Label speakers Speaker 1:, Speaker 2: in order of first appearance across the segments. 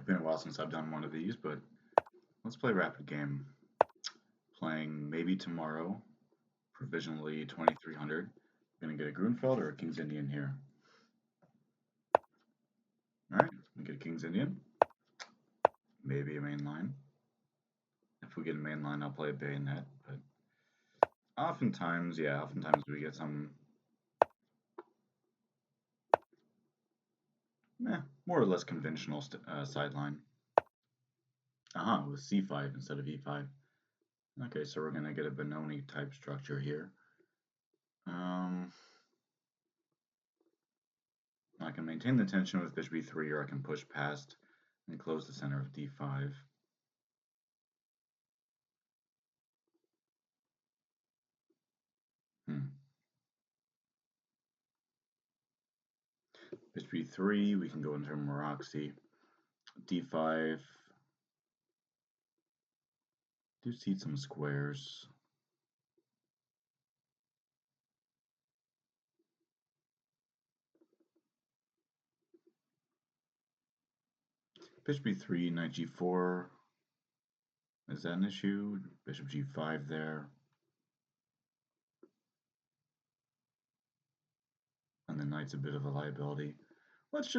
Speaker 1: Been a while since I've done one of these, but let's play rapid game. Playing maybe tomorrow, provisionally 2300. Gonna get a Grunfeld or a King's Indian here. Alright, we get a King's Indian. Maybe a main line. If we get a main line, I'll play a bayonet, but oftentimes we get some more or less conventional sideline. With c5 instead of e5. Okay, so we're gonna get a Benoni type structure here. I can maintain the tension with bishop e3, or I can push past and close the center of d5. Bishop e3, we can go into Maroczy. d5. Do cede some squares. Bishop b3, knight g4. Is that an issue? Bishop g5 there. And the knight's a bit of a liability. Let's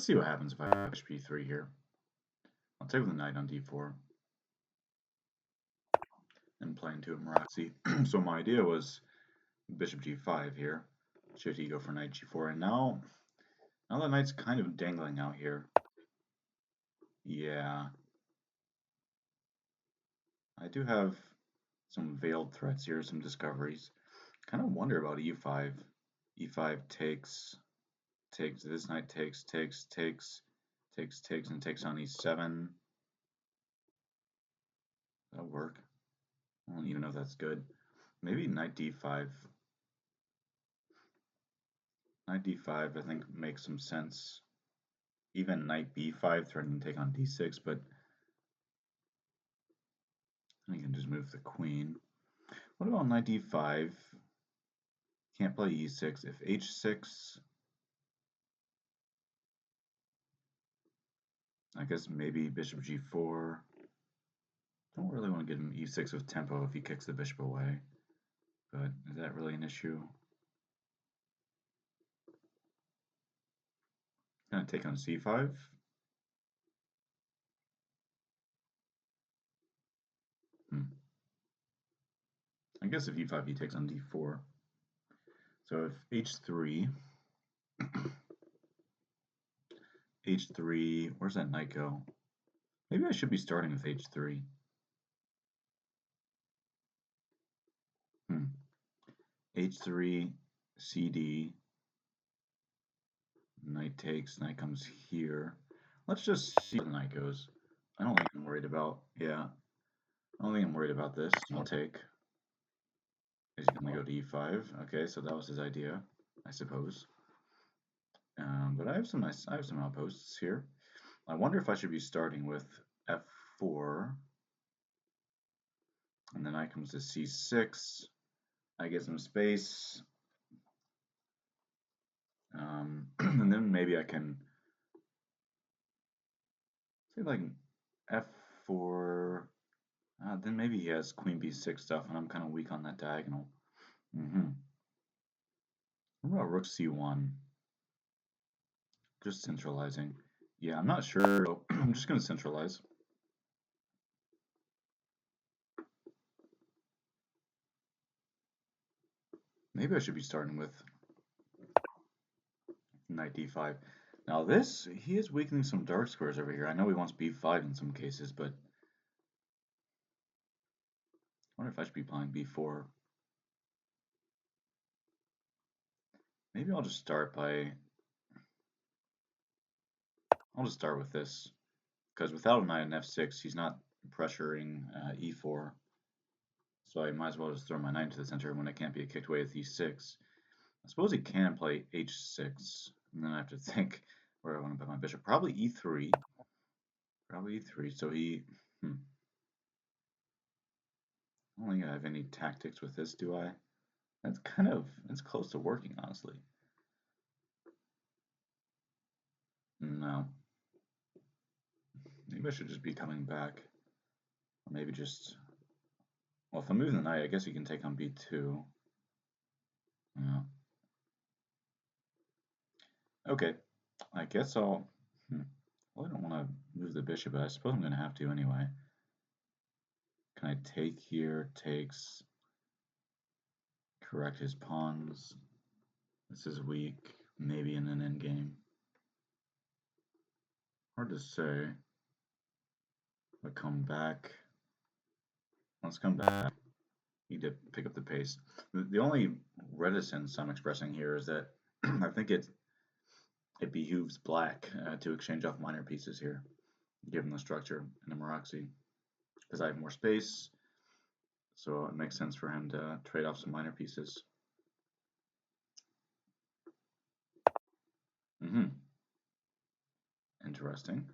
Speaker 1: see what happens if I have bishop e3 here. I'll take the knight on d4 and play into a Maroczy. So my idea was bishop g5 here. Should he go for knight g4? And now the knight's kind of dangling out here. Yeah. I do have some veiled threats here, some discoveries. Kind of wonder about e5. e5 takes, this knight takes, and takes on e7. That'll work. I don't even know if that's good. Maybe knight d5. Knight d5 I think makes some sense. Even knight b5 threatening to take on d6, but I can just move the queen. What about knight d5? Can't play e6. If h6, I guess maybe bishop g4. Don't really want to get him e6 with tempo if he kicks the bishop away. But is that really an issue? Gonna take on c5. I guess if e5 he takes on d4. So if h3, h3, where's that knight go? Maybe I should be starting with h3. h3, cd, knight takes, knight comes here. Let's just see where the knight goes. I don't think I'm worried about, I don't think I'm worried about this. I'll take. He's going to go to e5. Okay, so that was his idea, I suppose. But I have some outposts here. I wonder if I should be starting with f4, and then knight comes to c6. I get some space, and then maybe I can say like f4. Then maybe he has queen b6 stuff, and I'm kind of weak on that diagonal. What about rook c1? Just centralizing. Yeah, I'm not sure. So I'm just going to centralize. Maybe I should be starting with knight d5. Now this, he is weakening some dark squares over here. I know he wants b5 in some cases, but I wonder if I should be playing b4. Maybe I'll just start with this, because without a knight on f6, he's not pressuring e4. So I might as well just throw my knight into the center when it can't be kicked away with e6. I suppose he can play h6, and then I have to think where I want to put my bishop. Probably e3. So he. I don't think I have any tactics with this, do I? That's close to working, honestly. No. Maybe I should just be coming back. Or maybe just... Well, if I'm moving the knight, I guess you can take on b2. Yeah. Okay. I guess I'll... Well, I don't want to move the bishop, but I suppose I'm going to have to anyway. Can I take here? Takes... Correct his pawns. This is weak. Maybe in an endgame. Hard to say. But come back. Let's come back. Need to pick up the pace. The only reticence I'm expressing here is that I think it behooves black to exchange off minor pieces here, given the structure in the Maroczy, because I have more space, so it makes sense for him to trade off some minor pieces. Interesting.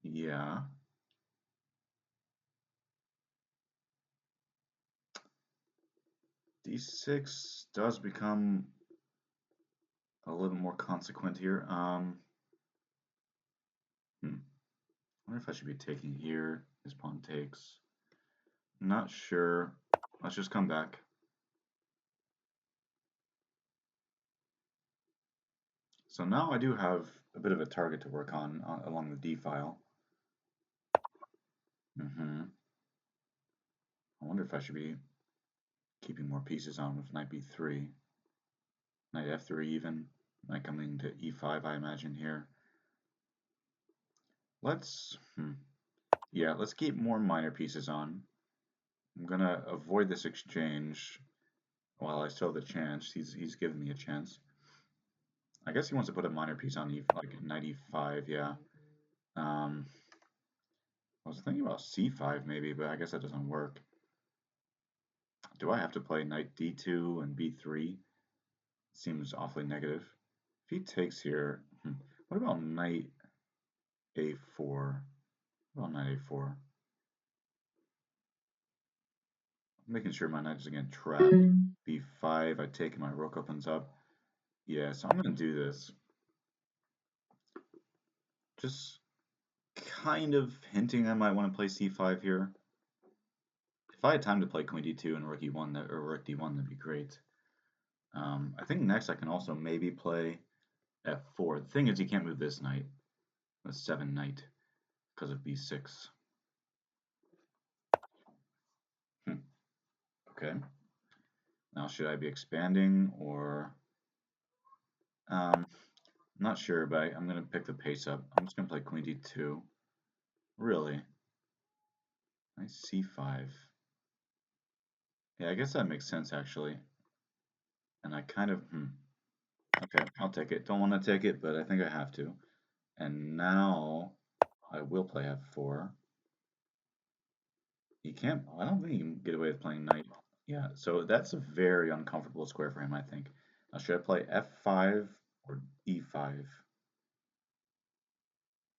Speaker 1: Yeah. D6 does become a little more consequent here. I wonder if I should be taking here. His pawn takes. Not sure. Let's just come back. So now I do have a bit of a target to work on along the D file. I wonder if I should be keeping more pieces on with knight b3, knight f3 even, knight coming to e5 I imagine here. Let's, yeah, let's keep more minor pieces on. I'm gonna avoid this exchange while I still have the chance. He's given me a chance. I guess he wants to put a minor piece on like knight e5, yeah. I was thinking about c5 maybe, but I guess that doesn't work. Do I have to play knight d2 and b3? Seems awfully negative. If he takes here, what about knight a4? What about knight a4? I'm making sure my knight doesn't get trapped. b5, I take and my rook opens up. Yeah, so I'm going to do this. Just kind of hinting I might want to play c5 here. If I had time to play queen d2 and rook e1, or rook d1, that'd be great. I think next I can also maybe play f4. The thing is, you can't move this knight, the 7 knight, because of b6. Okay. Now, should I be expanding or... not sure, but I'm going to pick the pace up. I'm just going to play queen d2. Really? Nice c5. Yeah, I guess that makes sense, actually. And I kind of... Okay, I'll take it. Don't want to take it, but I think I have to. And now I will play f4. He can't... I don't think he can get away with playing knight. Yeah, so that's a very uncomfortable square for him, I think. Now, should I play f5 or e5?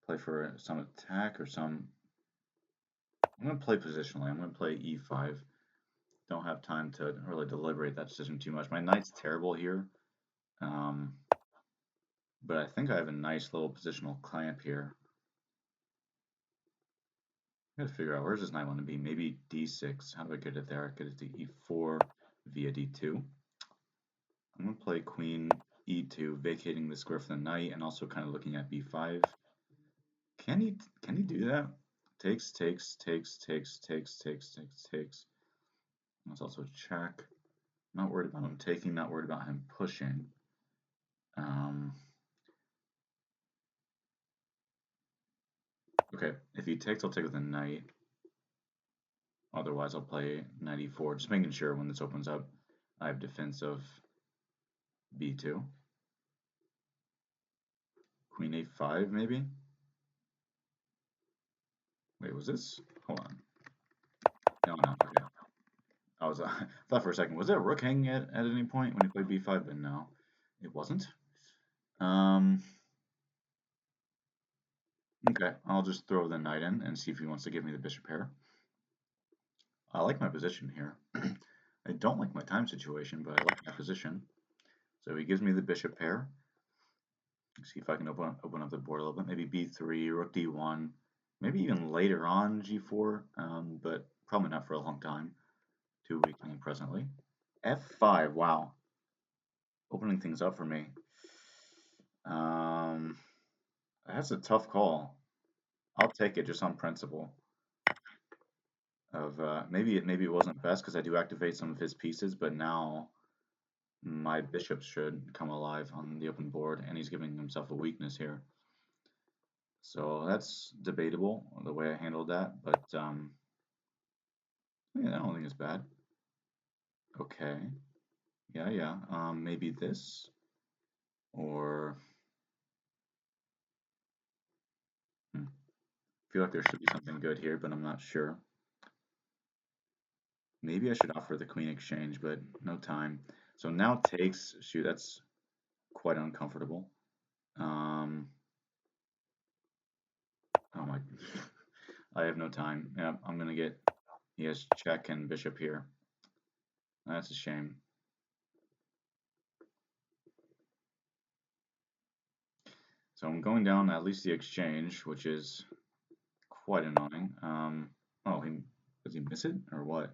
Speaker 1: Play for some attack or some... I'm going to play positionally. I'm going to play e5. Don't have time to really deliberate that decision too much. My knight's terrible here. But I think I have a nice little positional clamp here. I gotta figure out where's this knight want to be. Maybe d6. How do I get it there? I get it to e4 via d2. I'm going to play queen e2, vacating the square for the knight and also kind of looking at b5. Can he do that? Takes. That's also a check. Not worried about him taking, not worried about him pushing. Okay, if he takes, I'll take with a knight. Otherwise, I'll play knight e4, just making sure when this opens up, I have defense of b2. Queen a5, maybe? Wait, was this? Hold on. No, okay. I thought for a second, was there a rook hanging at any point when he played b5? But no, it wasn't. Okay, I'll just throw the knight in and see if he wants to give me the bishop pair. I like my position here. I don't like my time situation, but I like my position. So he gives me the bishop pair. See if I can open up the board a little bit. Maybe b3, rook d1. Maybe even later on g4, but probably not for a long time. Too weakening presently. f5, wow. Opening things up for me. Um, that's a tough call. I'll take it just on principle. Of maybe it wasn't best because I do activate some of his pieces, but now my bishop should come alive on the open board, and he's giving himself a weakness here. So that's debatable the way I handled that, but yeah, I don't think it's bad. Okay, yeah. Maybe this, or feel like there should be something good here, but I'm not sure. Maybe I should offer the queen exchange, but no time. So now takes, shoot, that's quite uncomfortable. Oh my, I have no time. Yeah, I'm gonna get, he has check and bishop here. That's a shame. So I'm going down at least the exchange, which is quite annoying. Oh, does he miss it or what?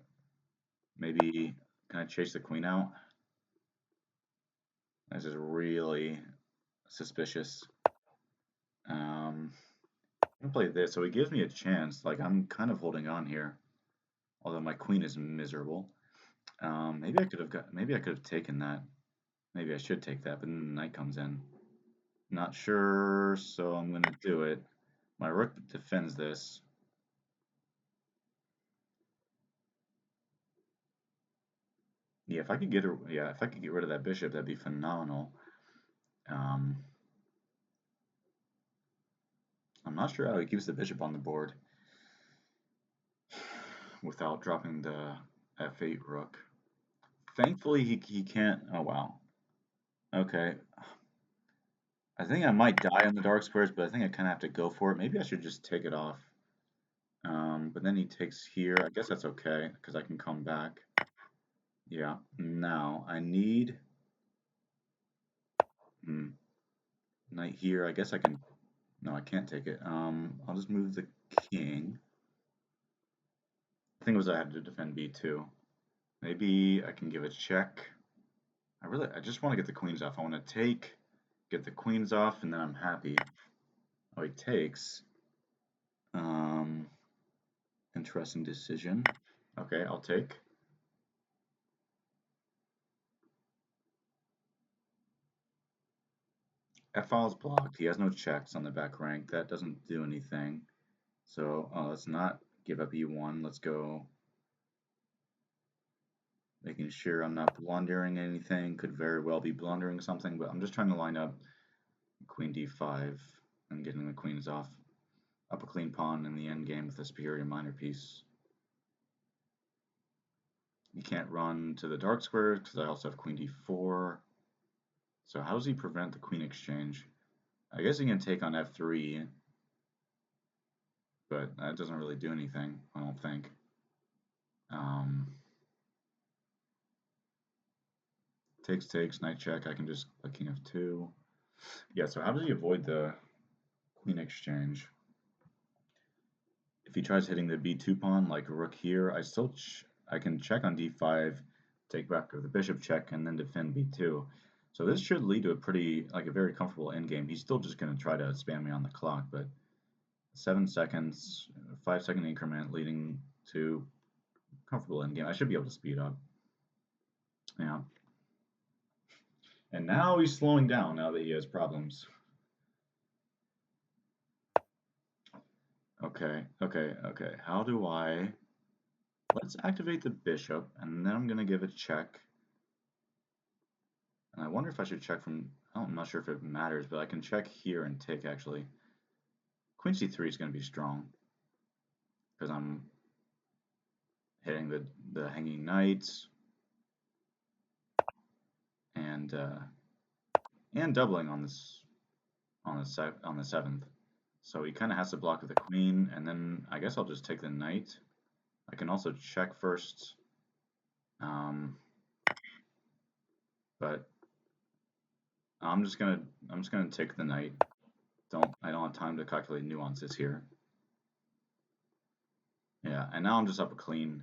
Speaker 1: Maybe can I chase the queen out? This is really suspicious. I'm gonna play this, so he gives me a chance. Like I'm kind of holding on here, although my queen is miserable. Maybe I could have taken that. Maybe I should take that, but then the knight comes in. Not sure, so I'm gonna do it. My rook defends this. Yeah, if I could get if I could get rid of that bishop, that'd be phenomenal. Um, I'm not sure how he keeps the bishop on the board without dropping the f8 rook. Thankfully, he can't. Oh wow. Okay. I think I might die on the dark squares, but I think I kind of have to go for it. Maybe I should just take it off. But then he takes here. I guess that's okay because I can come back. Yeah. Now I need knight here. I guess I can. No, I can't take it. I'll just move the king. The thing was I had to defend b2. Maybe I can give a check. I just want to get the queens off. I want to take, get the queens off, and then I'm happy. Oh, he takes. Um, Interesting decision. Okay, I'll take. F-file's blocked. He has no checks on the back rank. That doesn't do anything. So let's not give up E1. Let's go making sure I'm not blundering anything. Could very well be blundering something, but I'm just trying to line up queen d5 and getting the queens off. Up a clean pawn in the endgame with a superior minor piece. You can't run to the dark squares because I also have queen d4. So how does he prevent the queen exchange? I guess he can take on f3, but that doesn't really do anything, I don't think. Takes, knight check. I can just play king f2. Yeah, so how does he avoid the queen exchange? If he tries hitting the b2 pawn like rook here, I can check on d5, take back the bishop check, and then defend b2. So this should lead to a very comfortable endgame. He's still just going to try to spam me on the clock, but 7 seconds, 5-second increment leading to comfortable endgame. I should be able to speed up. Yeah. And now he's slowing down now that he has problems. Okay. How do I... Let's activate the bishop, and then I'm going to give it check. And I wonder if I should check from... I'm not sure if it matters, but I can check here and take, actually. Queen c3 is going to be strong, because I'm hitting the hanging knights, and doubling on the 7th. So he kind of has to block with the queen, and then I guess I'll just take the knight. I can also check first, but I'm just gonna take the knight. I don't have time to calculate nuances here. Yeah, and now I'm just up a clean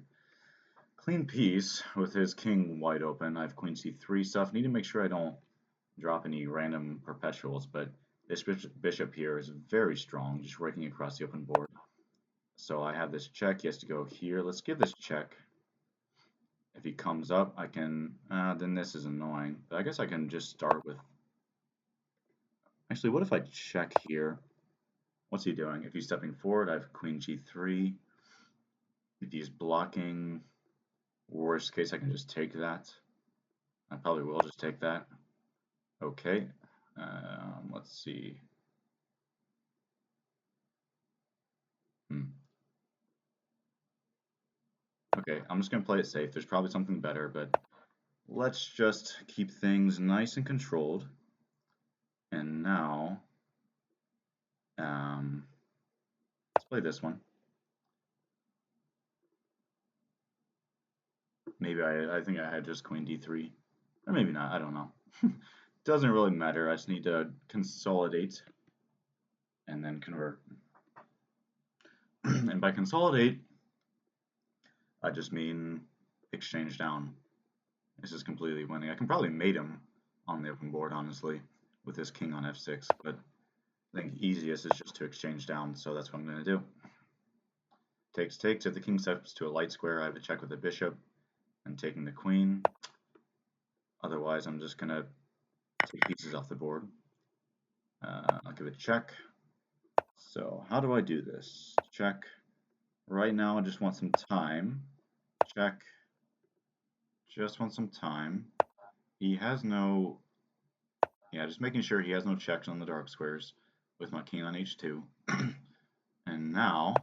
Speaker 1: piece with his king wide open. I have queen c3 stuff. Need to make sure I don't drop any random perpetuals, but this bishop here is very strong, just raking across the open board. So I have this check. He has to go here. Let's give this check. If he comes up, I can. Then this is annoying. But I guess I can just start with. Actually, what if I check here? What's he doing? If he's stepping forward, I have queen g3. If he's blocking, worst case, I can just take that. I probably will just take that. Okay. Let's see. Okay, I'm just going to play it safe. There's probably something better, but let's just keep things nice and controlled. And now, let's play this one. Maybe I think I had just queen d3. Or maybe not, I don't know. Doesn't really matter, I just need to consolidate and then convert. And by consolidate, I just mean exchange down. This is completely winning. I can probably mate him on the open board, honestly, with this king on f6, but I think easiest is just to exchange down, so that's what I'm going to do. Takes, takes. If the king steps to a light square, I have a check with the bishop and taking the queen. Otherwise, I'm just going to take pieces off the board. I'll give it a check. So how do I do this? Check. Right now, I just want some time. Check. Just want some time. He has no... Yeah, just making sure he has no checks on the dark squares with my king on h2. And now,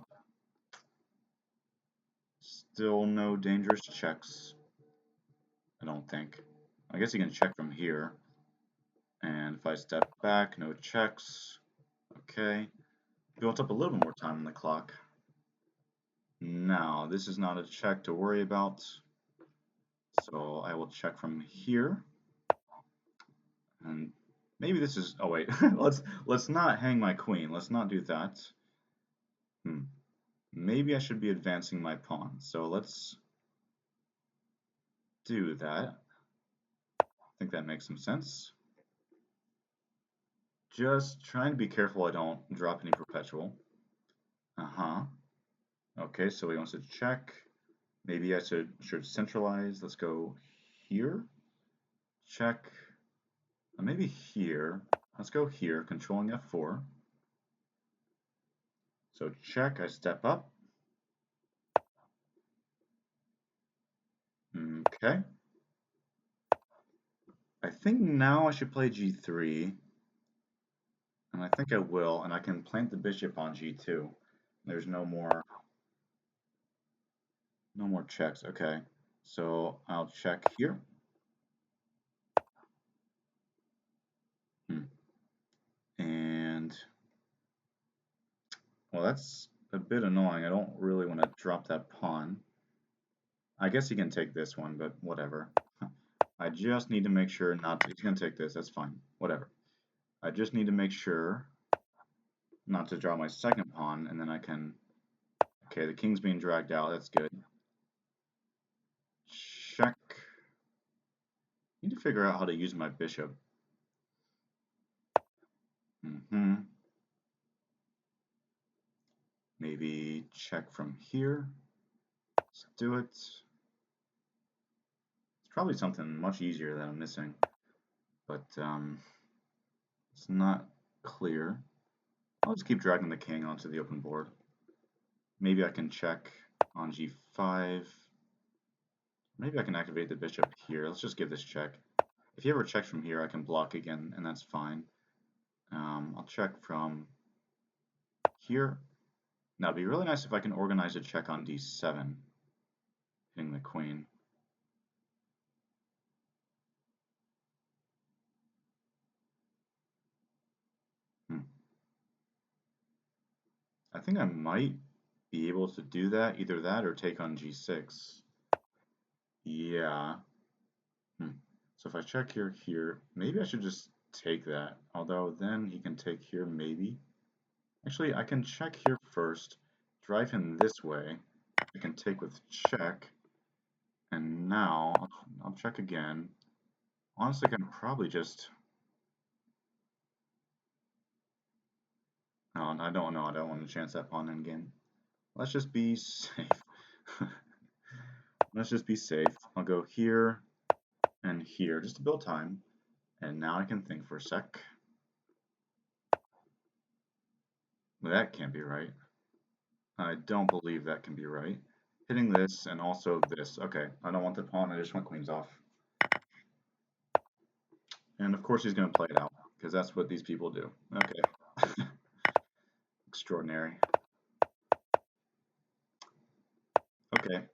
Speaker 1: still no dangerous checks. I don't think. I guess he can check from here. And if I step back, no checks. Okay. Built up a little bit more time on the clock. Now, this is not a check to worry about. So I will check from here. And maybe this is, oh wait, let's not hang my queen. Let's not do that. Maybe I should be advancing my pawn. So let's do that. I think that makes some sense. Just trying to be careful I don't drop any perpetual. Okay, so he wants to check. Maybe I should centralize. Let's go here. Check. Maybe here. Let's go here, controlling f4. So check, I step up. Okay. I think now I should play g3. And I think I will, and I can plant the bishop on g2. There's no more checks. Okay. So I'll check here. And well, that's a bit annoying. I don't really want to drop that pawn. I guess he can take this one, but whatever. I just need to make sure not to. He's going to take this. That's fine. Whatever. I just need to make sure not to draw my second pawn, and then I can... Okay, the king's being dragged out. That's good. Check. Need to figure out how to use my bishop. Maybe check from here. Let's do it. It's probably something much easier that I'm missing, but it's not clear. I'll just keep dragging the king onto the open board. Maybe I can check on g5. Maybe I can activate the bishop here. Let's just give this check. If he ever checks from here, I can block again, and that's fine. I'll check from here. Now, it'd be really nice if I can organize a check on d7, hitting the queen. I think I might be able to do that, either that or take on g6. Yeah. So if I check here, maybe I should just take that. Although then he can take here, maybe. Actually, I can check here first, drive him this way, I can take with check, and now I'll check again. Honestly, I can probably just. No, I don't know. I don't want to chance that pawn endgame. Let's just be safe. Let's just be safe. I'll go here and here just to build time. And now I can think for a sec. That can't be right. I don't believe that can be right. Hitting this and also this. Okay, I don't want the pawn. I just want queens off. And of course he's going to play it out because that's what these people do. Okay. Extraordinary. Okay.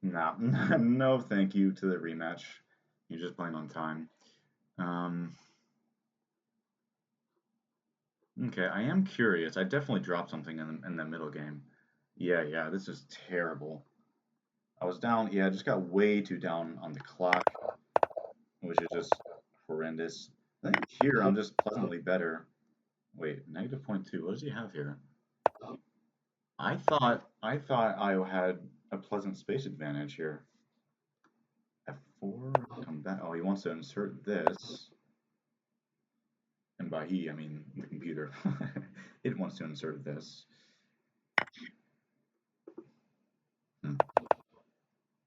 Speaker 1: No, no thank you to the rematch. You're just playing on time. Okay, I am curious. I definitely dropped something in the middle game. Yeah, this is terrible. I was down, yeah, I just got way too down on the clock, which is just horrendous. I think here I'm just pleasantly better. Wait, negative .2, what does he have here? I thought I had a pleasant space advantage here. F4, come back. Oh, he wants to insert this. And by he, I mean the computer. It wants to insert this. Hmm.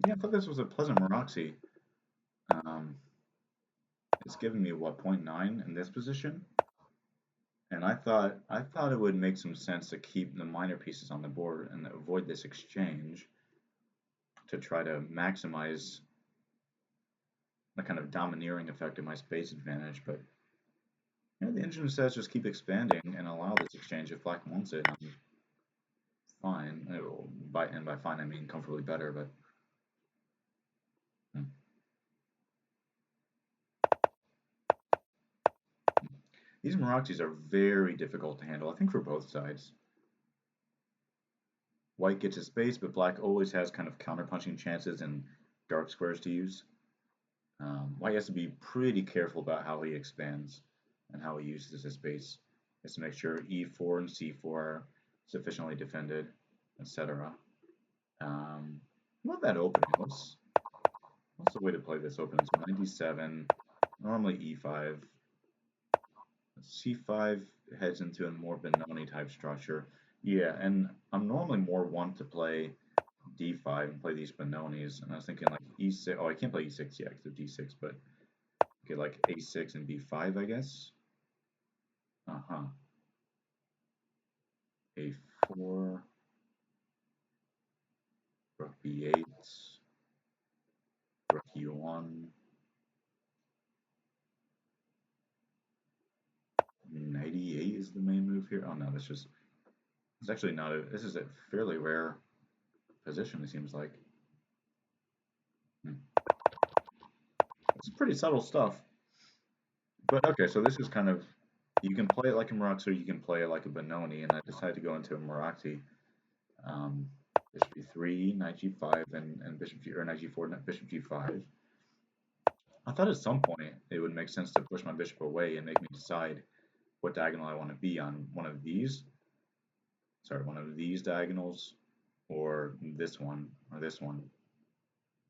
Speaker 1: Yeah, I thought this was a pleasant Maroczy. It's giving me what, 0.9 in this position? And I thought it would make some sense to keep the minor pieces on the board and avoid this exchange to try to maximize the kind of domineering effect of my space advantage. But you know, the engine says just keep expanding and allow this exchange if black wants it. I'm fine. And by fine I mean comfortably better, but hmm. These Marachis are very difficult to handle, I think for both sides. White gets his space, but black always has kind of counterpunching chances and dark squares to use. White has to be pretty careful about how he expands and how he uses his space. He has to make sure e4 and c4 are sufficiently defended, etc. Not that opening. What's the way to play this opening? So 97, normally e5. c5 heads into a more Benoni type structure. Yeah, and I'm normally more want to play d5 and play these Benonis, and I was thinking like e6. Oh, I can't play e6 yet because of d6, but okay, like a6 and b5, I guess. Uh-huh. a4, rook b8, rook e1, knight e8 is the main move here. Oh no, it's actually not this is a fairly rare position, it seems like. It's pretty subtle stuff. But okay, so this is kind of, you can play it like a Maroczy or you can play it like a Benoni, and I decided to go into a Maroczy. Bishop e3, knight g5, and bishop g, or knight g4, bishop g5. I thought at some point it would make sense to push my bishop away and make me decide what diagonal I want to be on, one of these diagonals, or this one, or this one.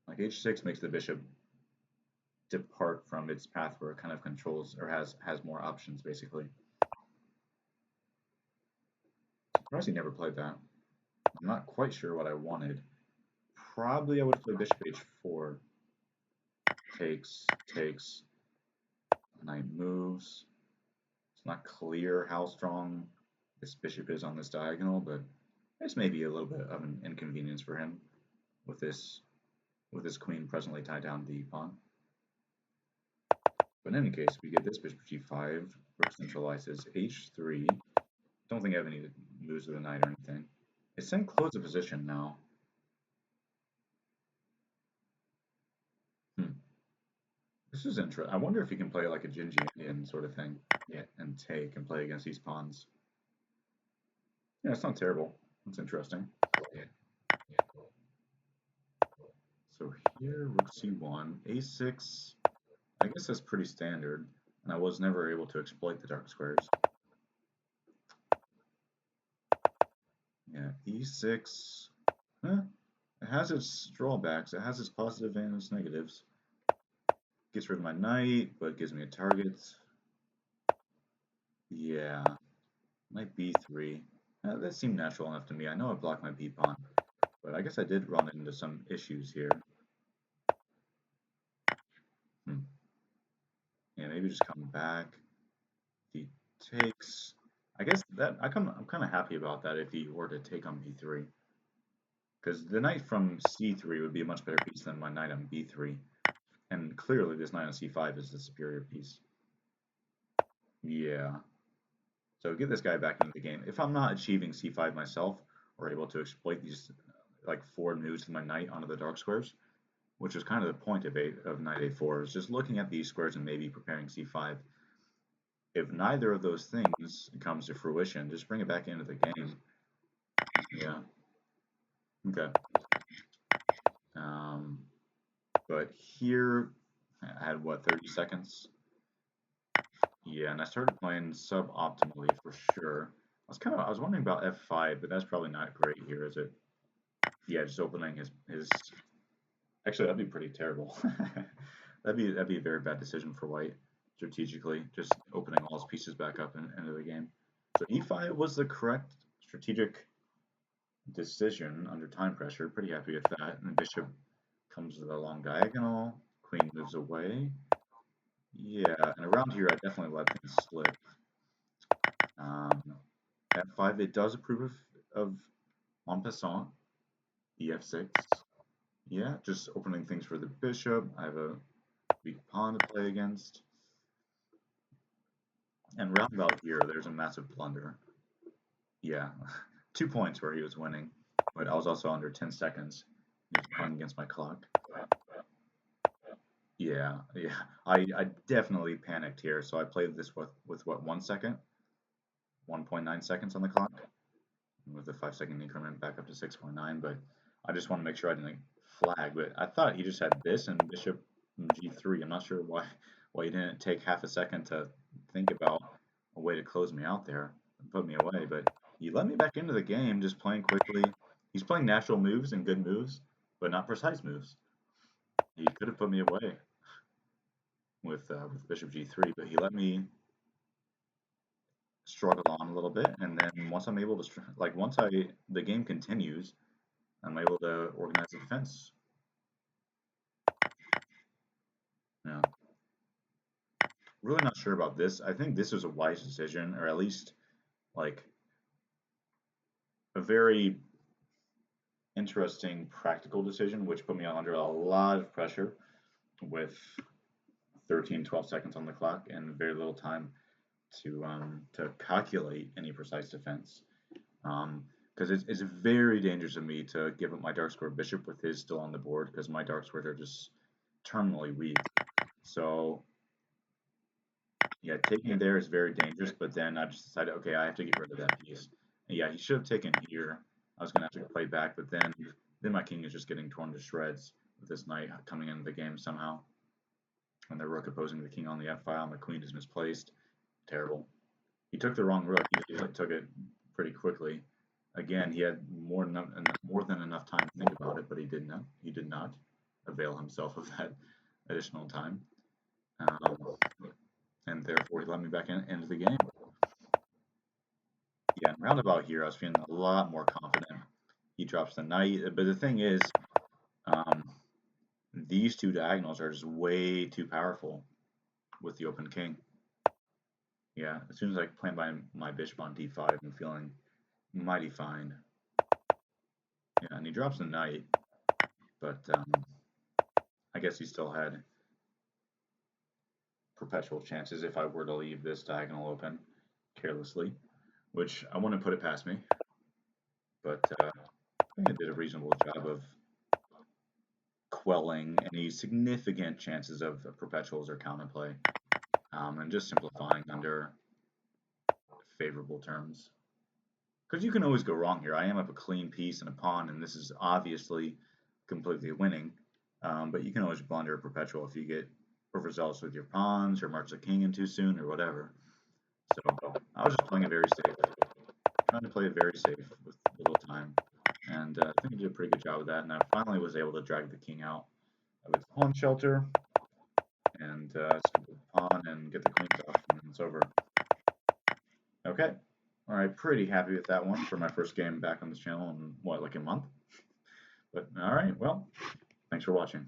Speaker 1: Like h6 makes the bishop depart from its path where it kind of controls or has more options, basically. Surprised he never played that. I'm not quite sure what I wanted. Probably I would play bishop h4. Takes, knight moves. It's not clear how strong this bishop is on this diagonal, but this may be a little bit of an inconvenience for him with this queen presently tied down to the pawn. But in any case, we get this bishop g5, rook centralizes h3. Don't think I have any moves with the knight or anything. It's in close of position now. This is interesting. I wonder if he can play like a Gingy Indian sort of thing, yeah, and take and play against these pawns. Yeah, it's not terrible. It's interesting. So here, rook c1, a6. I guess that's pretty standard, and I was never able to exploit the dark squares. Yeah, e6. It has its drawbacks. It has its positive and its negatives. Gets rid of my knight, but gives me a target. Yeah, knight b3. That seemed natural enough to me. I know I blocked my b pawn, but I guess I did run into some issues here. Yeah, maybe just come back. If he takes, I guess that I'm kind of happy about that if he were to take on b3, because the knight from c3 would be a much better piece than my knight on b3, and clearly this knight on c5 is the superior piece. Yeah. So get this guy back into the game. If I'm not achieving c5 myself, or able to exploit these like forward moves with my knight onto the dark squares, which is kind of the point of knight a4, is just looking at these squares and maybe preparing c5. If neither of those things comes to fruition, just bring it back into the game. Yeah. Okay. But here, I had what, 30 seconds? Yeah, and I started playing suboptimally for sure. I was wondering about f5, but that's probably not great here, is it? Yeah, just opening his. Actually, that'd be pretty terrible. That'd be a very bad decision for white strategically, just opening all his pieces back up into the game. So e5 was the correct strategic decision under time pressure. Pretty happy with that. And the bishop comes to the long diagonal. Queen moves away. Yeah, and around here I definitely let things slip. F5, it does approve of en passant. EF6. Yeah, just opening things for the bishop. I have a weak pawn to play against. And round about here, there's a massive blunder. Yeah, 2 points where he was winning, but I was also under 10 seconds. He was playing against my clock. Yeah. I definitely panicked here, so I played this with what, 1 second? 1.9 seconds on the clock, with a 5-second increment back up to 6.9, but I just want to make sure I didn't flag. But I thought he just had this and bishop g3. I'm not sure why he didn't take half a second to think about a way to close me out there and put me away, but he let me back into the game just playing quickly. He's playing natural moves and good moves, but not precise moves. He could have put me away with bishop g3, but he let me struggle on a little bit, and then once I'm able to the game continues, I'm able to organize the defense. Yeah. Really not sure about this. I think this was a wise decision, or at least like a very interesting practical decision, which put me under a lot of pressure with 13, 12 seconds on the clock and very little time to calculate any precise defense. Because it's very dangerous of me to give up my dark square bishop with his still on the board, because my dark squares are just terminally weak. So yeah, taking there is very dangerous, but then I just decided, okay, I have to get rid of that piece. And yeah, he should have taken here. I was gonna have to play back, but then my king is just getting torn to shreds with this knight coming into the game somehow. And the rook opposing the king on the f-file, and the queen is misplaced. Terrible. He took the wrong rook. He took it pretty quickly. Again, he had more than enough time to think about it, but he did not avail himself of that additional time. And therefore he let me back into the game. Yeah, and roundabout here, I was feeling a lot more confident. He drops the knight, but the thing is, these two diagonals are just way too powerful with the open king. Yeah, as soon as I plant my bishop on d5, I'm feeling mighty fine. Yeah, and he drops the knight, but I guess he still had perpetual chances if I were to leave this diagonal open carelessly, which I wouldn't put it past me. But I think I did a reasonable job of quelling any significant chances of perpetuals or counterplay, and just simplifying under favorable terms. Because you can always go wrong here. I am up a clean piece and a pawn, and this is obviously completely winning. But you can always blunder a perpetual if you get overzealous with your pawns or march the king in too soon or whatever. So I was just playing it very safe, trying to play it very safe with little time. And I think I did a pretty good job of that. And I finally was able to drag the king out of its pawn shelter and skip the pawn and get the queens off, and it's over. Okay. All right, pretty happy with that one for my first game back on this channel in, what, like a month? But all right, well, thanks for watching.